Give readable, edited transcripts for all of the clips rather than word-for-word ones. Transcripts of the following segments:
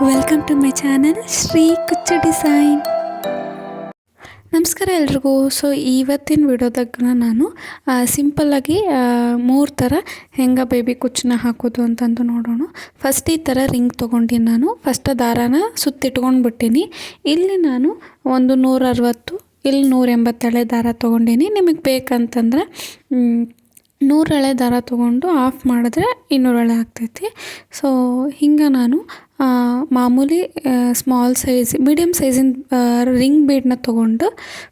Welcome to my channel Shri Kuchchu design. ನಮಸ್ಕಾರ ಎಲ್ರಿಗೂ. So ಇವತ್ತಿನ ವಿಡಿಯೋದಾಗ ನಾನು ಸಿಂಪಲ್ಲಾಗಿ 3 ಥರ ಹೆಂಗೆ ಬೇಬಿ ಕುಚ್ಚನ್ನ ಹಾಕೋದು ಅಂತಂದು ನೋಡೋಣ. ಫಸ್ಟ್ ಈ ಥರ ರಿಂಗ್ ತೊಗೊಂಡು ನಾನು ಫಸ್ಟ್ ದಾರಾನ ಸುತ್ತಿಟ್ಕೊಂಡ್ಬಿಟ್ಟಿನಿ. ಇಲ್ಲಿ ನಾನು ಒಂದು 160 ಇಲ್ಲಿ 187 ದಾರ ತೊಗೊಂಡೀನಿ. ನಿಮಗೆ ಬೇಕಂತಂದ್ರೆ 100 ಎಳೆ ದಾರ ತೊಗೊಂಡು ಆಫ್ ಮಾಡಿದ್ರೆ 200 ಎಳೆ ಆಗ್ತೈತಿ. ಸೊ ಹಿಂಗೆ ನಾನು ಮಾಮೂಲಿ ಸ್ಮಾಲ್ ಸೈಜ್ ಮೀಡಿಯಮ್ ಸೈಜಿನ ರಿಂಗ್ ಬೀಡನ್ನ ತೊಗೊಂಡು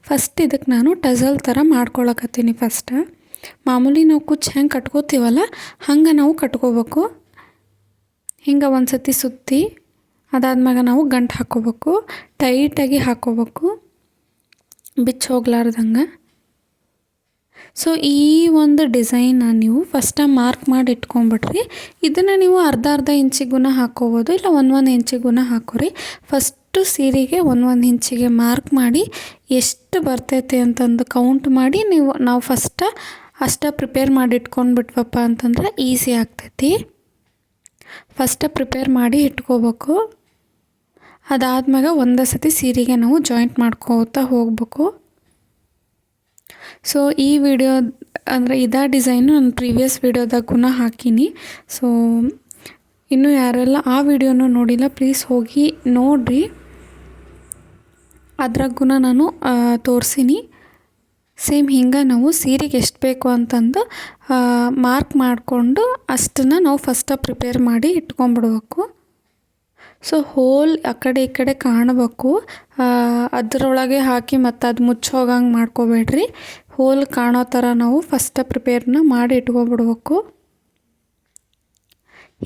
ಫಸ್ಟ್ ಇದಕ್ಕೆ ನಾನು ಟಜಲ್ ಥರ ಮಾಡ್ಕೊಳಕತ್ತೀನಿ. ಮಾಮೂಲಿ ನಾವು ಕುಚ್ಚು ಹೆಂಗೆ ಕಟ್ಕೋತೀವಲ್ಲ ಹಂಗೆ ನಾವು ಕಟ್ಕೋಬೇಕು. ಹಿಂಗೆ ಒಂದು ಸತಿ ಸುತ್ತಿ ಅದಾದ್ಮ್ಯಾಗ ನಾವು ಗಂಟು ಹಾಕ್ಕೋಬೇಕು, ಟೈಟಾಗಿ ಹಾಕ್ಕೋಬೇಕು, ಬಿಚ್ಚಿ ಹೋಗ್ಲಾರ್ದಂಗೆ. ಸೊ ಈ ಒಂದು ಡಿಸೈನ್ನ ನೀವು ಫಸ್ಟ ಮಾರ್ಕ್ ಮಾಡಿ ಇಟ್ಕೊಂಬಿಡ್ರಿ. ಇದನ್ನು ನೀವು ಅರ್ಧ ಇಂಚಿಗೂ ಹಾಕ್ಕೋಬೋದು, ಇಲ್ಲ 1 ಇಂಚಿಗೂ ಹಾಕೋರಿ. ಫಸ್ಟು ಸೀರೆಗೆ 1 ಇಂಚಿಗೆ ಮಾರ್ಕ್ ಮಾಡಿ ಎಷ್ಟು ಬರ್ತೈತೆ ಅಂತಂದು ಕೌಂಟ್ ಮಾಡಿ ನಾವು ಅಷ್ಟ ಪ್ರಿಪೇರ್ ಮಾಡಿ ಇಟ್ಕೊಂಡ್ಬಿಟ್ವಪ್ಪ ಅಂತಂದ್ರೆ ಈಸಿ ಆಗ್ತೈತಿ. ಪ್ರಿಪೇರ್ ಮಾಡಿ ಇಟ್ಕೋಬೇಕು. ಅದಾದ್ಮ್ಯಾಗ ಒಂದೇ ಸತಿ ಸೀರೆಗೆ ನಾವು ಜಾಯಿಂಟ್ ಮಾಡ್ಕೋತಾ ಹೋಗ್ಬೇಕು. ಸೊ ಈ ವಿಡಿಯೋ ಅಂದರೆ ಇದೇ ಡಿಸೈನು ನಾನು ಪ್ರೀವಿಯಸ್ ವಿಡಿಯೋದಾಗೂ ಹಾಕೀನಿ. ಸೊ ಇನ್ನೂ ಯಾರೆಲ್ಲ ಆ ವಿಡಿಯೋನೂ ನೋಡಿಲ್ಲ ಪ್ಲೀಸ್ ಹೋಗಿ ನೋಡಿರಿ. ಅದ್ರಾಗೂ ನಾನು ತೋರಿಸೀನಿ. ಸೇಮ್ ಹಿಂಗೆ ನಾವು ಸೀರೆಗೆ ಎಷ್ಟು ಬೇಕು ಅಂತಂದು ಮಾರ್ಕ್ ಮಾಡಿಕೊಂಡು ಅಷ್ಟನ್ನು ನಾವು ಪ್ರಿಪೇರ್ ಮಾಡಿ ಇಟ್ಕೊಂಡ್ಬಿಡ್ಬೇಕು. ಸೊ ಹೋಲ್ ಆ ಕಡೆ ಈ ಕಡೆ ಕಾಣಬೇಕು, ಅದರೊಳಗೆ ಹಾಕಿ ಮತ್ತು ಅದು ಮುಚ್ಚೋಗಂಗೆ ಮಾಡ್ಕೋಬೇಡ್ರಿ. ಹೋಲ್ ಕಾಣೋ ಥರ ನಾವು ಪ್ರಿಪೇರ್ನ ಮಾಡಿ ಇಟ್ಕೊಬಿಡ್ಬೇಕು.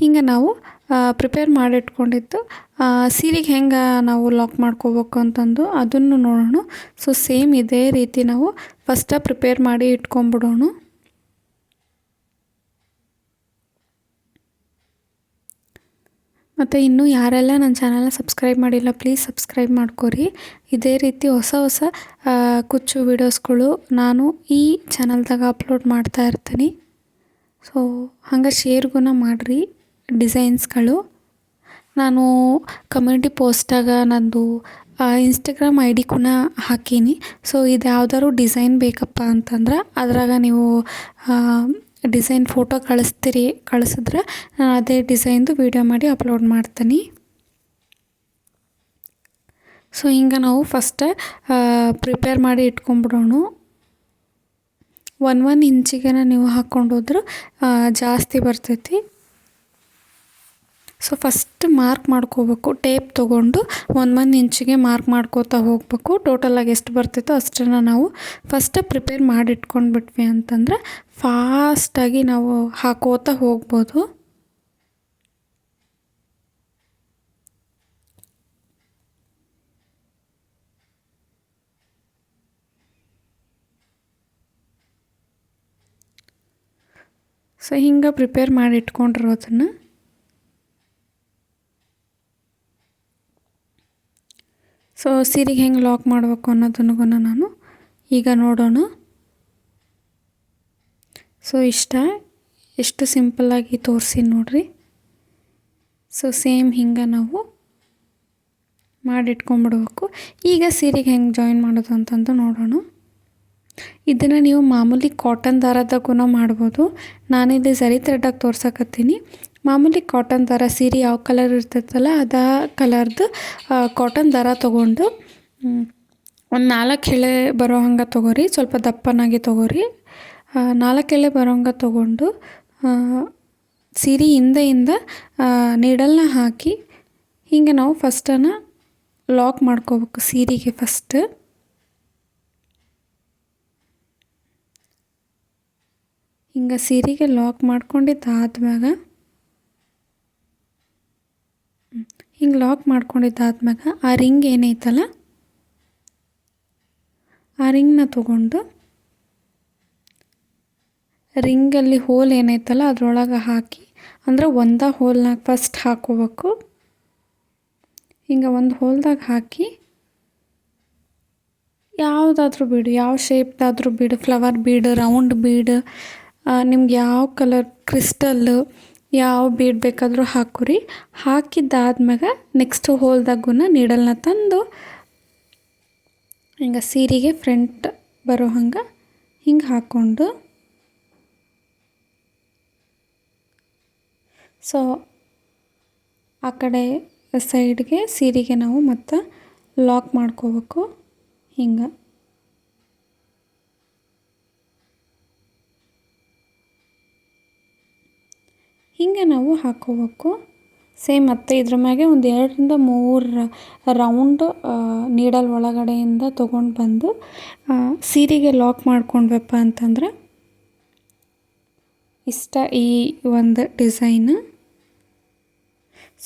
ಹಿಂಗೆ ನಾವು ಪ್ರಿಪೇರ್ ಮಾಡಿ ಇಟ್ಕೊಂಡಿದ್ದು ಸೀರೆಗೆ ಹೆಂಗೆ ನಾವು ಲಾಕ್ ಮಾಡ್ಕೋಬೇಕು ಅಂತಂದು ಅದನ್ನು ನೋಡೋಣ. ಸೊ ಸೇಮ್ ಇದೇ ರೀತಿ ನಾವು ಪ್ರಿಪೇರ್ ಮಾಡಿ ಇಟ್ಕೊಂಬಿಡೋಣ. ಮತ್ತು ಇನ್ನೂ ಯಾರೆಲ್ಲ ನನ್ನ ಚಾನಲ್ನ ಸಬ್ಸ್ಕ್ರೈಬ್ ಮಾಡಿಲ್ಲ ಪ್ಲೀಸ್ ಸಬ್ಸ್ಕ್ರೈಬ್ ಮಾಡ್ಕೊರಿ. ಇದೇ ರೀತಿ ಹೊಸ ಕುಚ್ಚು ವೀಡಿಯೋಸ್ಗಳು ನಾನು ಈ ಚಾನಲ್ದಾಗ ಅಪ್ಲೋಡ್ ಮಾಡ್ತಾ ಇರ್ತೀನಿ. ಸೊ ಹಂಗೆ ಶೇರ್ಗೂ ಮಾಡಿರಿ ಡಿಸೈನ್ಸ್ಗಳು. ನಾನು ಕಮ್ಯುನಿಟಿ ಪೋಸ್ಟಾಗ ನಂದು ಇನ್ಸ್ಟಾಗ್ರಾಮ್ ID ಕೂಡ ಹಾಕೀನಿ. ಸೊ ಇದು ಯಾವ್ದಾದ್ರು ಡಿಸೈನ್ ಬೇಕಪ್ಪ ಅಂತಂದ್ರೆ ಅದ್ರಾಗ ನೀವು ಡಿಸೈನ್ ಫೋಟೋ ಕಳಿಸಿದ್ರೆ ನಾನು ಅದೇ ಡಿಸೈನ್ದು ವೀಡಿಯೋ ಮಾಡಿ ಅಪ್ಲೋಡ್ ಮಾಡ್ತೀನಿ. ಸೊ ಹಿಂಗೆ ನಾವು ಪ್ರಿಪೇರ್ ಮಾಡಿ ಇಟ್ಕೊಂಡ್ಬಿಡೋಣ. 1 ಇಂಚಿಗೆ ನೀವು ಹಾಕ್ಕೊಂಡು ಹೋದ್ರೆ ಜಾಸ್ತಿ ಬರ್ತೈತಿ. ಸೊ ಮಾರ್ಕ್ ಮಾಡ್ಕೋಬೇಕು. ಟೇಪ್ ತೊಗೊಂಡು 1 ಇಂಚಿಗೆ ಮಾರ್ಕ್ ಮಾಡ್ಕೋತಾ ಹೋಗಬೇಕು. ಟೋಟಲಾಗಿ ಎಷ್ಟು ಬರ್ತೈತೋ ಅಷ್ಟನ್ನು ನಾವು ಪ್ರಿಪೇರ್ ಮಾಡಿ ಇಟ್ಕೊಂಡ್ಬಿಟ್ವಿ ಅಂತಂದ್ರೆ ಫಾಸ್ಟಾಗಿ ನಾವು ಹಾಕೋತಾ ಹೋಗ್ಬೋದು. ಸೊ ಹಿಂಗೆ ಪ್ರಿಪೇರ್ ಮಾಡಿ ಇಟ್ಕೊಂಡಿರೋದನ್ನು ಸೊ ಸೀರೆಗೆ ಹೆಂಗೆ ಲಾಕ್ ಮಾಡಬೇಕು ಅನ್ನೋದನ್ನು ನಾನು ಈಗ ನೋಡೋಣ. ಸೊ ಎಷ್ಟು ಸಿಂಪಲ್ಲಾಗಿ ತೋರಿಸಿ ನೋಡ್ರಿ. ಸೊ ಸೇಮ್ ಹಿಂಗೆ ನಾವು ಮಾಡಿಟ್ಕೊಂಡ್ಬಿಡ್ಬೇಕು. ಈಗ ಸೀರೆಗೆ ಹೆಂಗೆ ಜಾಯಿನ್ ಮಾಡೋದು ಅಂತಂದು ನೋಡೋಣ. ಇದನ್ನು ನೀವು ಮಾಮೂಲಿ ಕಾಟನ್ ದಾರದಾಗೂ ಮಾಡ್ಬೋದು. ನಾನಿಲ್ಲಿ ಝರಿ ಥ್ರೆಡ್ಡಾಗಿ ತೋರ್ಸಕತ್ತೀನಿ. ಮಾಮೂಲಿ ಕಾಟನ್ ದಾರ ಸೀರೆ ಯಾವ ಕಲರ್ ಇರ್ತೈತಲ್ಲ ಅದೇ ಕಲರ್ದು ಕಾಟನ್ ದಾರ ತೊಗೊಂಡು ಒಂದು 4 ಎಳೆ ಬರೋ ಹಂಗೆ ತೊಗೋರಿ. ಸ್ವಲ್ಪ ದಪ್ಪನಾಗಿ ತೊಗೋರಿ. 4 ಎಳೆ ಬರೋ ಹಂಗೆ ತೊಗೊಂಡು ಸೀರೆ ಹಿಂದೆಯಿಂದ ನೀಡಲ್ನ ಹಾಕಿ ಹಿಂಗೆ ನಾವು ಫಸ್ಟನ್ನು ಲಾಕ್ ಮಾಡ್ಕೋಬೇಕು ಸೀರೆಗೆ. ಹಿಂಗೆ ಸೀರೆಗೆ ಲಾಕ್ ಮಾಡ್ಕೊಂಡಿದ್ದಾದ್ಮ್ಯಾಗ ಆ ರಿಂಗ್ ಏನೈತಲ್ಲ ಆ ರಿಂಗ್ನ ತೊಗೊಂಡು ರಿಂಗಲ್ಲಿ ಹೋಲ್ ಏನೈತಲ್ಲ ಅದ್ರೊಳಗೆ ಹಾಕಿ, ಅಂದರೆ ಒಂದೇ ಹೋಲ್ನಾಗ ಹಾಕ್ಕೋಬೇಕು. ಹಿಂಗೆ ಒಂದು ಹೋಲ್ದಾಗ ಹಾಕಿ ಯಾವುದಾದ್ರೂ ಬೀಡು, ಯಾವ ಶೇಪ್ದಾದ್ರೂ ಬೀಡು, ಫ್ಲವರ್ ಬೀಡು, ರೌಂಡ್ ಬೀಡು, ನಿಮ್ಗೆ ಯಾವ ಕಲರ್ ಕ್ರಿಸ್ಟಲ್ಲು ಯಾವ ಬೀಡ್ ಬೇಕಾದರೂ ಹಾಕುರಿ. ಹಾಕಿದ್ದಾದ್ಮ್ಯಾಗ ನೆಕ್ಸ್ಟ್ ಹೋಲ್ದಾಗೂ ನೀಡಲ್ನ ತಂದು ಹಿಂಗೆ ಸೀರೆಗೆ ಫ್ರಂಟ್ ಬರೋ ಹಂಗೆ ಹಿಂಗೆ ಹಾಕ್ಕೊಂಡು ಸೊ ಆ ಕಡೆ ಸೈಡ್ಗೆ ಸೀರೆಗೆ ನಾವು ಮತ್ತೆ ಲಾಕ್ ಮಾಡ್ಕೋಬೇಕು. ಹಿಂಗೆ ನಾವು ಹಾಕ್ಕೋಬೇಕು. ಸೇಮ್ ಮತ್ತೆ ಇದ್ರ ಮ್ಯಾಗೆ ಒಂದು 2-3 ರೌಂಡ್ ನೀಡಲ್ ಒಳಗಡೆಯಿಂದ ತೊಗೊಂಡು ಬಂದು ಸೀರೆಗೆ ಲಾಕ್ ಮಾಡ್ಕೊಂಡ್ವಪ್ಪ ಅಂತಂದ್ರೆ ಇಷ್ಟ ಈ ಒಂದು ಡಿಸೈನ್.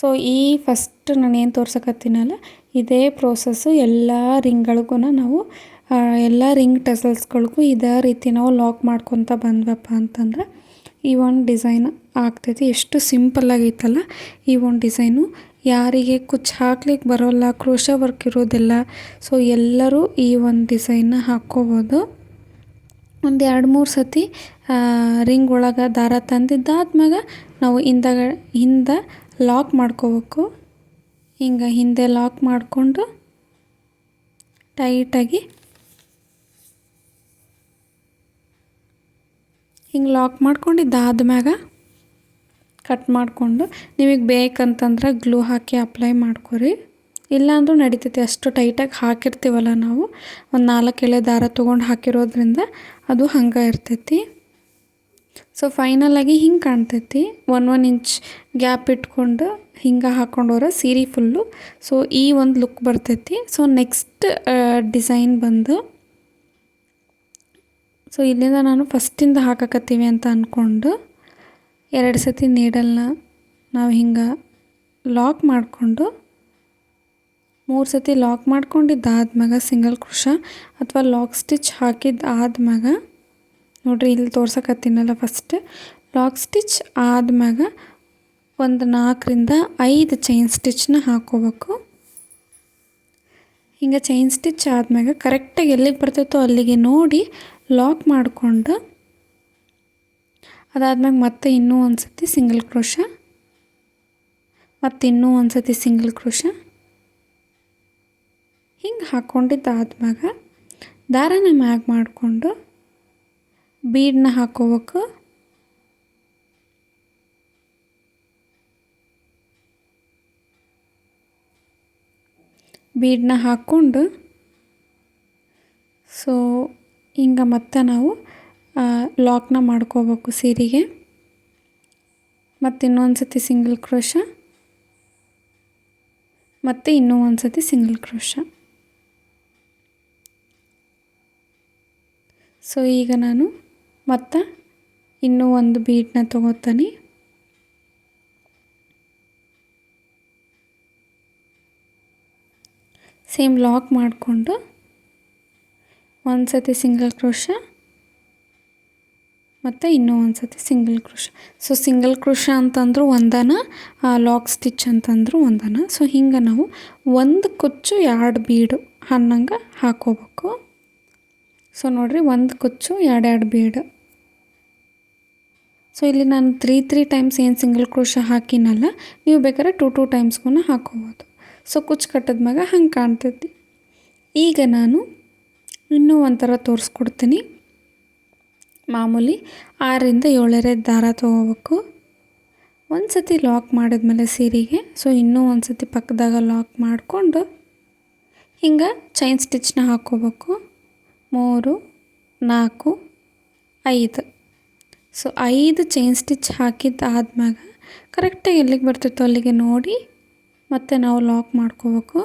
ಸೊ ಈ ಫಸ್ಟ್ ನಾನು ಏನು ತೋರ್ಸಕತ್ತೀನಲ್ಲ ಇದೇ ಪ್ರೋಸೆಸ್ಸು ಎಲ್ಲ ರಿಂಗ್ಗಳಿಗೂ ನಾವು ಎಲ್ಲ ರಿಂಗ್ ಟಸಲ್ಸ್ಗಳಿಗೂ ಇದೇ ರೀತಿ ನಾವು ಲಾಕ್ ಮಾಡ್ಕೊತ ಬಂದ್ವಪ್ಪ ಅಂತಂದ್ರೆ ಈ ಒಂದು ಡಿಸೈನ್ ಆಗ್ತೈತಿ. ಎಷ್ಟು ಸಿಂಪಲ್ಲಾಗೈತಲ್ಲ ಈ ಒಂದು ಡಿಸೈನು. ಯಾರಿಗೆ ಕುಚ್ಚು ಹಾಕ್ಲಿಕ್ಕೆ ಬರೋಲ್ಲ, ಕ್ರೋಶಾ ವರ್ಕ್ ಇರೋದಿಲ್ಲ, ಸೊ ಎಲ್ಲರೂ ಈ ಒಂದು ಡಿಸೈನ್ನ ಹಾಕ್ಕೋಬೋದು. ಒಂದು 2-3 ಸತಿ ರಿಂಗ್ ಒಳಗೆ ದಾರ ತಂದಿದ್ದಾದ್ಮ್ಯಾಗ ನಾವು ಹಿಂದೆ ಲಾಕ್ ಮಾಡ್ಕೋಬೇಕು. ಹಿಂಗೆ ಹಿಂದೆ ಲಾಕ್ ಮಾಡಿಕೊಂಡು ಟೈಟಾಗಿ ಹಿಂಗೆ ಲಾಕ್ ಮಾಡ್ಕೊಂಡಿದ್ದಾದ್ಮ್ಯಾಗ ಕಟ್ ಮಾಡಿಕೊಂಡು ನಿಮಗೆ ಬೇಕಂತಂದ್ರೆ ಗ್ಲೂ ಹಾಕಿ ಅಪ್ಲೈ ಮಾಡ್ಕೊರಿ. ಇಲ್ಲಾಂದ್ರೂ ನಡಿತೈತಿ. ಅಷ್ಟು ಟೈಟಾಗಿ ಹಾಕಿರ್ತೀವಲ್ಲ ನಾವು, ಒಂದು 4 ಎಳೆ ದಾರ ತೊಗೊಂಡು ಹಾಕಿರೋದ್ರಿಂದ ಅದು ಹಂಗೆ ಇರ್ತೈತಿ. ಸೊ ಫೈನಲಾಗಿ ಹಿಂಗೆ ಕಾಣ್ತೈತಿ. 1 ಇಂಚ್ ಗ್ಯಾಪ್ ಇಟ್ಕೊಂಡು ಹಿಂಗೆ ಹಾಕ್ಕೊಂಡವ್ರೆ ಸೀರೆ ಫುಲ್ಲು. ಸೊ ಈ ಒಂದು ಲುಕ್ ಬರ್ತೈತಿ. ಸೊ ನೆಕ್ಸ್ಟ್ ಡಿಸೈನ್ ಬಂದು ಸೊ ಇಲ್ಲಿಂದ ನಾನು ಫಸ್ಟಿಂದ ಹಾಕಕತ್ತೀವಿ ಅಂತ ಅಂದ್ಕೊಂಡು 2 ಸತಿ ನೀಡಲ್ನ ನಾವು ಹಿಂಗೆ ಲಾಕ್ ಮಾಡಿಕೊಂಡು 3 ಸತಿ ಲಾಕ್ ಮಾಡ್ಕೊಂಡಿದ್ದಾದ್ಮ್ಯಾಗ ಸಿಂಗಲ್ ಕ್ರೋಶಾ ಅಥವಾ ಲಾಕ್ ಸ್ಟಿಚ್ ಹಾಕಿದ್ದಾದ್ಮ್ಯಾಗ ನೋಡಿರಿ ಇಲ್ಲಿ ತೋರ್ಸಕತ್ತೀನಲ್ಲ ಫಸ್ಟ್ ಲಾಕ್ ಸ್ಟಿಚ್ ಆದ್ಮ್ಯಾಗ ಒಂದು 4-5 ಚೈನ್ ಸ್ಟಿಚ್ನ ಹಾಕ್ಕೋಬೇಕು. ಹಿಂಗೆ ಚೈನ್ ಸ್ಟಿಚ್ ಆದ್ಮ್ಯಾಗ ಕರೆಕ್ಟಾಗಿ ಎಲ್ಲಿಗೆ ಬರ್ತೈತೋ ಅಲ್ಲಿಗೆ ನೋಡಿ ಲಾಕ್ ಮಾಡಿಕೊಂಡು ಅದಾದ್ಮ್ಯಾಗ ಮತ್ತೆ ಇನ್ನೂ ಒಂದು ಸತಿ ಸಿಂಗಲ್ ಕ್ರೋಶಾ, ಮತ್ತು ಇನ್ನೂ ಒಂದು ಸತಿ ಸಿಂಗಲ್ ಕ್ರೋಶಾ ಹಿಂಗೆ ಹಾಕ್ಕೊಂಡಿದ್ದಾದ್ಮ್ಯಾಗ ದಾರನ ಮ್ಯಾಗ ಮಾಡಿಕೊಂಡು ಬೀಡನ್ನ ಹಾಕ್ಕೋಬೇಕು. ಬೀಡನ್ನ ಹಾಕ್ಕೊಂಡು ಸೊ ಹಿಂಗೆ ಮತ್ತೆ ನಾವು ಲಾಕ್ನ ಮಾಡ್ಕೋಬೇಕು ಸೀರೆಗೆ. ಮತ್ತು ಇನ್ನೊಂದು ಸತಿ ಸಿಂಗಲ್ ಕ್ರೋಶಾ, ಮತ್ತು ಇನ್ನೂ ಒಂದು ಸತಿ ಸಿಂಗಲ್ ಕ್ರೋಶಾ. ಸೊ ಈಗ ನಾನು ಮತ್ತೆ ಇನ್ನೂ ಒಂದು ಬೀಡನ್ನ ತಗೋತೀನಿ. ಸೇಮ್ ಲಾಕ್ ಮಾಡಿಕೊಂಡು ಒಂದು ಸತಿ ಸಿಂಗಲ್ ಕ್ರೋಶಾ ಮತ್ತು ಇನ್ನೂ ಒಂದು ಸತಿ single crochet. So single crochet ಅಂತಂದ್ರೂ ಒಂದನ, ಲಾಕ್ ಸ್ಟಿಚ್ ಅಂತಂದ್ರೂ ಒಂದನ. ಸೊ ಹಿಂಗೆ ನಾವು ಒಂದು ಕುಚ್ಚು 2 ಬೀಡು ಅನ್ನಂಗೆ ಹಾಕ್ಕೋಬೇಕು. ಸೊ ನೋಡಿರಿ, ಒಂದು ಕುಚ್ಚು 2 ಬೀಡು. ಸೊ ಇಲ್ಲಿ ನಾನು 3 ಟೈಮ್ಸ್ ಏನು ಸಿಂಗಲ್ ಕ್ರೋಶಾ ಹಾಕಿನಲ್ಲ, ನೀವು ಬೇಕಾದ್ರೆ 2 ಟೈಮ್ಸ್ಗೂ ಹಾಕ್ಕೋಬೋದು. ಸೊ ಕುಚ್ಚು ಕಟ್ಟಿದ್ಮ್ಯಾಗ ಹಂಗೆ ಕಾಣ್ತೈತಿ. ಈಗ ನಾನು ಇನ್ನೂ ಒಂಥರ ತೋರಿಸ್ಕೊಡ್ತೀನಿ. ಮಾಮೂಲಿ 6-7 ದಾರ ತೊಗೋಬೇಕು. ಒಂದು ಸತಿ ಲಾಕ್ ಮಾಡಿದ್ಮೇಲೆ ಸೀರೆಗೆ ಸೊ ಇನ್ನೂ ಒಂದು ಸತಿ ಪಕ್ಕದಾಗ ಲಾಕ್ ಮಾಡಿಕೊಂಡು ಹಿಂಗೆ ಚೈನ್ ಸ್ಟಿಚ್ನ ಹಾಕ್ಕೋಬೇಕು. 3, 4, 5. ಸೊ 5 ಚೈನ್ ಸ್ಟಿಚ್ ಹಾಕಿದ್ದಾದ್ಮ್ಯಾಗ ಕರೆಕ್ಟಾಗಿ ಎಲ್ಲಿಗೆ ಬರ್ತಿತ್ತೋ ಅಲ್ಲಿಗೆ ನೋಡಿ ಮತ್ತೆ ನಾವು ಲಾಕ್ ಮಾಡ್ಕೋಬೇಕು.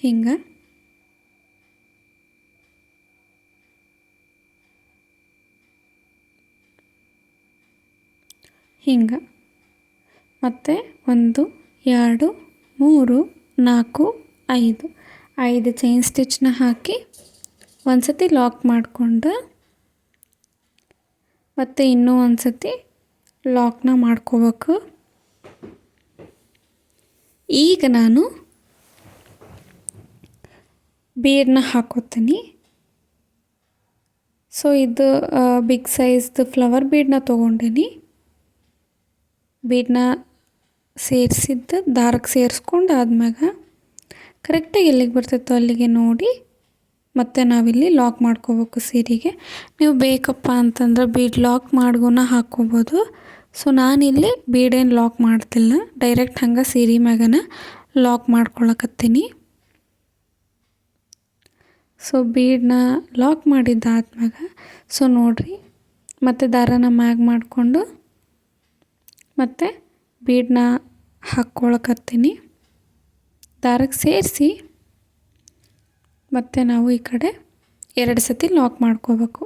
ಹಿಂಗೆ ಹಿಂಗೆ ಮತ್ತು 1, 2, 3, 4, 5 ಚೈನ್ ಸ್ಟಿಚ್ನ ಹಾಕಿ ಒಂದು ಸತಿ ಲಾಕ್ ಮಾಡಿಕೊಂಡು ಮತ್ತು ಇನ್ನೂ ಒಂದು ಸತಿ ಲಾಕ್ನ ಮಾಡ್ಕೋಬೇಕು. ಈಗ ನಾನು ಬೀಡನ್ನ ಹಾಕೋತೀನಿ. ಸೊ ಇದು ಬಿಗ್ ಸೈಜ್ದು ಫ್ಲವರ್ ಬೀಡನ್ನ ತೊಗೊಂಡೀನಿ. ಬೀಡನ್ನ ಸೇರಿಸಿದ್ದು ದಾರಕ್ಕೆ ಸೇರಿಸ್ಕೊಂಡು ಆದ್ಮ್ಯಾಗ ಕರೆಕ್ಟಾಗಿ ಎಲ್ಲಿಗೆ ಬರ್ತೈತೋ ಅಲ್ಲಿಗೆ ನೋಡಿ ಮತ್ತು ನಾವಿಲ್ಲಿ ಲಾಕ್ ಮಾಡ್ಕೋಬೇಕು ಸೀರೆಗೆ. ನೀವು ಬೇಕಪ್ಪ ಅಂತಂದ್ರೆ ಬೀಡ್ ಲಾಕ್ ಮಾಡ್ಗುನ ಹಾಕ್ಕೋಬೋದು. ಸೊ ನಾನಿಲ್ಲಿ ಬೀಡೇನು ಲಾಕ್ ಮಾಡ್ತಿಲ್ಲ, ಡೈರೆಕ್ಟ್ ಹಂಗೆ ಸೀರೆ ಮ್ಯಾಗನ ಲಾಕ್ ಮಾಡ್ಕೊಳಕತ್ತೀನಿ. ಸೊ ಬೀಡನ್ನ ಲಾಕ್ ಮಾಡಿದ್ದಾದ್ಮ್ಯಾಗ ಸೊ ನೋಡಿರಿ ಮತ್ತು ದಾರನ ಮ್ಯಾಗ್ ಮಾಡಿಕೊಂಡು ಮತ್ತು ಬೀಡನ್ನ ಹಾಕ್ಕೊಳಕತ್ತೀನಿ. ದಾರಕ್ಕೆ ಸೇರಿಸಿ ಮತ್ತು ನಾವು ಈ ಕಡೆ 2 ಸತಿ ಲಾಕ್ ಮಾಡ್ಕೋಬೇಕು.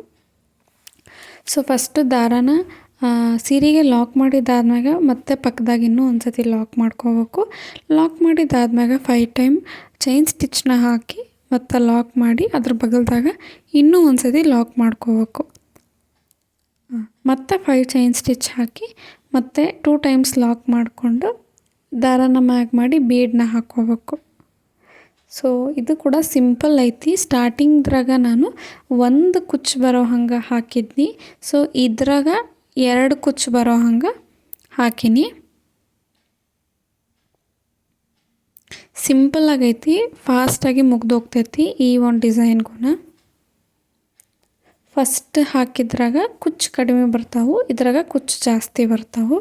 ಸೊ ಫಸ್ಟು ದಾರನ ಸೀರೆಗೆ ಲಾಕ್ ಮಾಡಿದ್ದಾದ್ಮ್ಯಾಗ ಮತ್ತೆ ಪಕ್ಕದಾಗ ಇನ್ನೂ ಒಂದು ಸತಿ ಲಾಕ್ ಮಾಡ್ಕೋಬೇಕು. ಲಾಕ್ ಮಾಡಿದ್ದಾದ್ಮ್ಯಾಗ 5 ಟೈಮ್ ಚೈನ್ ಸ್ಟಿಚ್ನ ಹಾಕಿ ಮತ್ತು ಲಾಕ್ ಮಾಡಿ ಅದ್ರ ಬಗಲ್ದಾಗ ಇನ್ನೂ ಒಂದು ಸತಿ ಲಾಕ್ ಮಾಡ್ಕೋಬೇಕು. ಮತ್ತು 5 ಚೈನ್ ಸ್ಟಿಚ್ ಹಾಕಿ ಮತ್ತು 2 ಟೈಮ್ಸ್ ಲಾಕ್ ಮಾಡಿಕೊಂಡು ದಾರನ ಮ್ಯಾಗ್ ಮಾಡಿ ಬೀಡನ್ನ ಹಾಕ್ಕೋಬೇಕು. ಸೊ ಇದು ಕೂಡ ಸಿಂಪಲ್ ಐತಿ. ಸ್ಟಾರ್ಟಿಂಗ್ದ್ರಾಗ ನಾನು 1 ಕುಚ್ಚು ಬರೋ ಹಂಗೆ ಹಾಕಿದ್ನಿ. ಸೊ ಇದ್ರಾಗ 2 ಕುಚ್ಚು ಬರೋ ಹಂಗೆ ಹಾಕೀನಿ. ಸಿಂಪಲ್ ಆಗೈತಿ, ಫಾಸ್ಟಾಗಿ ಮುಗ್ದೋಗ್ತೈತಿ ಈ ಒಂದು ಡಿಸೈನ್ಗೂ. ಫಸ್ಟ್ ಹಾಕಿದ್ರಾಗ ಕುಚ್ಚು ಕಡಿಮೆ ಬರ್ತಾವೆ, ಇದ್ರಾಗ ಕುಚ್ಚು ಜಾಸ್ತಿ ಬರ್ತಾವೆ.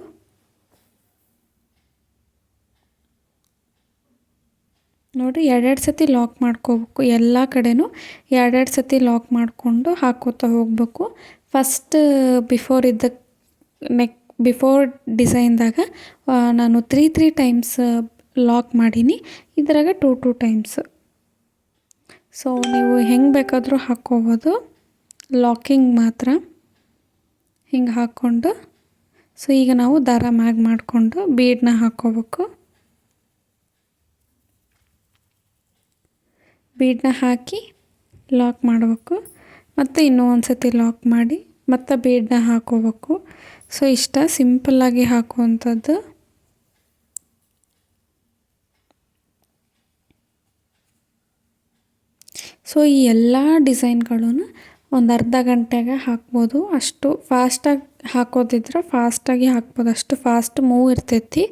ನೋಡಿ 2 ಸತಿ ಲಾಕ್ ಮಾಡ್ಕೋಬೇಕು. ಎಲ್ಲ ಕಡೆನೂ 2 ಸತಿ ಲಾಕ್ ಮಾಡಿಕೊಂಡು ಹಾಕೋತಾ ಹೋಗಬೇಕು. ಫಸ್ಟ್ ಬಿಫೋರ್ ಡಿಸೈನ್ದಾಗ ನಾನು 3 ಟೈಮ್ಸ್ ಲಾಕ್ ಮಾಡೀನಿ, ಇದ್ರಾಗ 2 ಟೈಮ್ಸ್. ಸೊ ನೀವು ಹೆಂಗೆ ಬೇಕಾದರೂ ಹಾಕ್ಕೋಬೋದು, ಲಾಕಿಂಗ್ ಮಾತ್ರ ಹಿಂಗೆ ಹಾಕ್ಕೊಂಡು. ಸೊ ಈಗ ನಾವು ದಾರ ಮ್ಯಾಗ್ ಮಾಡಿಕೊಂಡು ಬೀಡನ್ನ ಹಾಕ್ಕೋಬೇಕು. ಬೀಡನ್ನ ಹಾಕಿ ಲಾಕ್ ಮಾಡಬೇಕು, ಮತ್ತು ಇನ್ನೂ ಒಂದು ಸತಿ ಲಾಕ್ ಮಾಡಿ ಮತ್ತು ಬೀಡನ್ನ ಹಾಕ್ಕೋಬೇಕು. ಸೊ ಇಷ್ಟ ಸಿಂಪಲ್ಲಾಗಿ ಹಾಕುವಂಥದ್ದು. ಸೊ ಈ ಎಲ್ಲ ಡಿಸೈನ್ಗಳೂ ಒಂದು ಅರ್ಧ ಗಂಟೆಗೆ ಹಾಕ್ಬೋದು. ಅಷ್ಟು ಫಾಸ್ಟಾಗಿ ಹಾಕೋದಿದ್ರೆ ಫಾಸ್ಟಾಗಿ ಹಾಕ್ಬೋದು, ಅಷ್ಟು ಫಾಸ್ಟ್ ಮೂವ್ ಇರ್ತೈತಿ.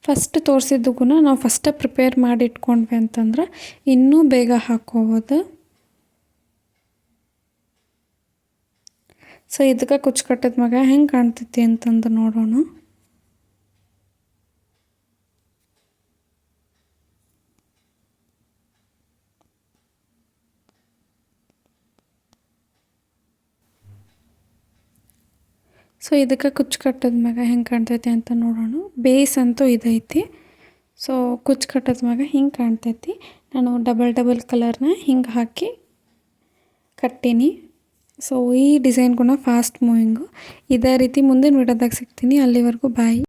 ಫಸ್ಟ್ ತೋರಿಸಿದ್ದಕ್ಕೂ ನಾವು ಫಸ್ಟೇ ಪ್ರಿಪೇರ್ ಮಾಡಿ ಇಟ್ಕೊಂಡ್ವಿ ಅಂತಂದ್ರೆ ಇನ್ನೂ ಬೇಗ ಹಾಕ್ಕೋಬೋದು. ಸೊ ಇದಕ್ಕೆ ಕುಚ್ಚು ಕಟ್ಟಿದ ಮ್ಯಾಗ ಹೆಂಗೆ ಕಾಣ್ತೈತಿ ಅಂತಂದು ನೋಡೋಣ. ಸೊ ಇದಕ್ಕೆ ಕುಚ್ಚು ಕಟ್ಟಿದ ಮ್ಯಾಗ ಹೆಂಗೆ ಕಾಣ್ತೈತಿ ಅಂತ ನೋಡೋಣ. ಬೇಸ್ ಅಂತೂ ಇದೈತಿ. ಸೊ ಕುಚ್ಚು ಕಟ್ಟಿದ ಮ್ಯಾಗ ಹಿಂಗೆ ಕಾಣ್ತೈತಿ. ನಾನು ಡಬಲ್ ಕಲರ್ನ ಹಿಂಗೆ ಹಾಕಿ ಕಟ್ಟೀನಿ. ಸೊ ಈ ಡಿಸೈನ್ಗೂ ಫಾಸ್ಟ್ ಮೂವಿಂಗು. ಇದೇ ರೀತಿ ಮುಂದಿನ ವಿಡಿಯೋದಾಗ ಸಿಗ್ತೀನಿ. ಅಲ್ಲಿವರೆಗೂ ಬಾಯ್.